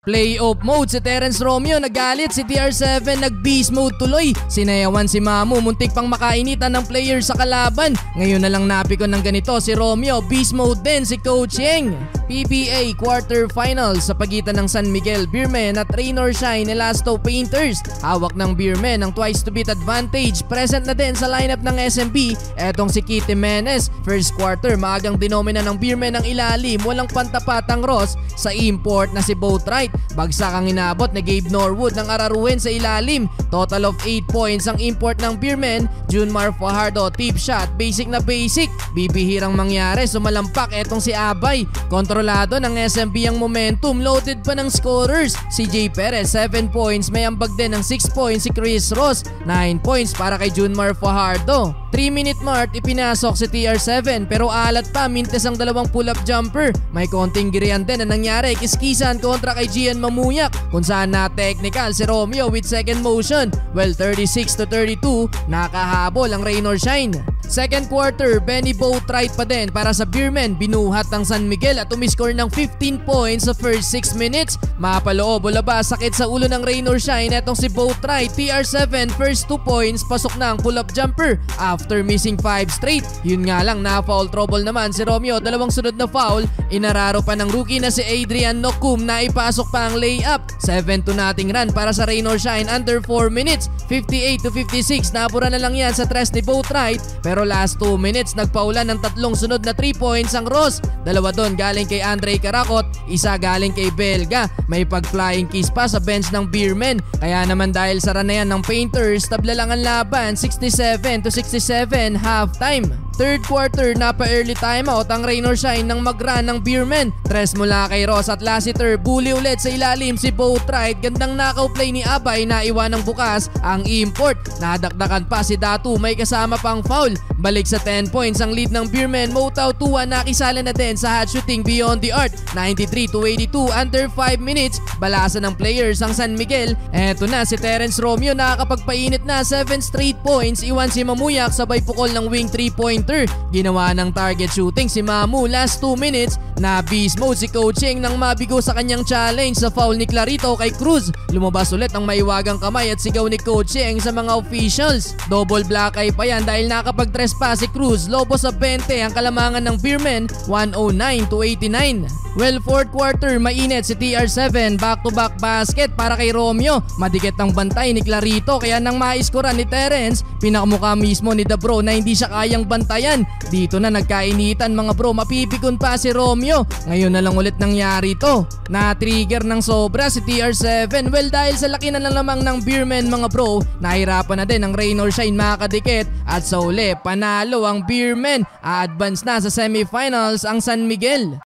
Playoff mode si Terence Romeo, nagalit si TR7, nag-beast mode tuloy. Sinayawan si Mamu, muntik pang makainitan ng player sa kalaban. Ngayon na lang napikon ng ganito si Romeo, beast mode din si Coach Yeng. PBA quarterfinals sa pagitan ng San Miguel Beermen at Rain or Shine Elasto Painters. Hawak ng Beermen ang twice to beat advantage. Present na din sa lineup ng SMB etong si Kitty Menes. First quarter maagang dinomina ng Beermen ang ilalim, walang pantapatang Ross sa import na si Boatwright. Bagsak ang inabot na Gabe Norwood ng Araruin sa ilalim. Total of 8 points ang import ng Beermen. Junmar Fajardo tip shot, basic na basic. Bibihirang mangyari, sumalampak etong si Abay. Kontrolado ng SMB ang momentum, loaded pa ng scorers. Si Jay Perez 7 points, may ambag din ng 6 points si Chris Ross. 9 points para kay Junmar Fajardo. 3-minute mark ipinasok si TR7 pero alat pa, mintes ang dalawang pull-up jumper. May konting girian din na nangyari, kiskisan kontra kay Gian Mamuyak kung saan na technical si Romeo with second motion. Well, 36-32 nakahabol ang Rain or Shine. Second quarter, Benny Boatwright pa din para sa Beermen. Binuhat ng San Miguel at umiscore ng 15 points sa first 6 minutes. Mapaloob o labas, sakit sa ulo ng Rain or Shine etong si Boatwright. TR7 first 2 points, pasok na ang pull-up jumper after missing 5 straight. Yun nga lang, na foul trouble naman si Romeo, dalawang sunod na foul. Inararo pa ng rookie na si Adrian Nokum na ipasok pa ang layup. 7-2 run para sa Rain or Shine under 4 minutes. 58-56, napura na lang yan sa tres ni Boatwright. Pero last 2 minutes, nagpaulan ng tatlong sunod na 3 points ang Ross. Dalawa doon galing kay Andre Karakot, isa galing kay Belga. May pag-flying kiss pa sa bench ng Beermen. Kaya naman dahil sa run na yan ng Painters, tabla lang ang laban, 67-67 halftime. Third quarter, napa-early timeout ang Rain or Shine ng mag-run ng Beermen. Tres mula kay Ross at Lassiter, bully ulit sa ilalim si Boatwright. Gandang knockout play ni Abay na iwanang bukas ang import. Nadakdakan pa si Datu, may kasama pang foul. Balik sa 10 points ang lead ng Beermen. Motaw Tua nakisala na din sa hot shooting beyond the arc. 93-82 under 5 minutes. Balasan ng players ang San Miguel. Eto na si Terence Romeo, nakakapagpainit na 7 straight points. Iwan si Mamuyak sabay pukol ng wing 3-pointer. Ginawa ng target shooting si Mamu. Last 2 minutes, na beast mode si Coach Yeng nang mabigo sa kanyang challenge sa foul ni Clarito kay Cruz. Lumabas ulit ang maiwagang kamay at sigaw ni Coach Yeng sa mga officials. Double black eye pa yan dahil nakapag-trespass si Cruz. Lobo sa 20 ang kalamangan ng Beermen, 109-89. Well, fourth quarter, mainit si TR7, back-to-back basket para kay Romeo. Madikit ang bantay ni Clarito kaya nang maiskoran ni Terence, pinakamukha mismo ni The Bro na hindi siya kayang bantayan. Dito na nagkainitan mga bro, mapipikon pa si Romeo. Ngayon na lang ulit nangyari to. Na-trigger ng sobra si TR7. Well, dahil sa laki na lang lamang ng Beermen mga bro, nahirapan na din ang Rain or Shine makadikit at sa uli, panalo ang Beermen. A-advance na sa semifinals ang San Miguel.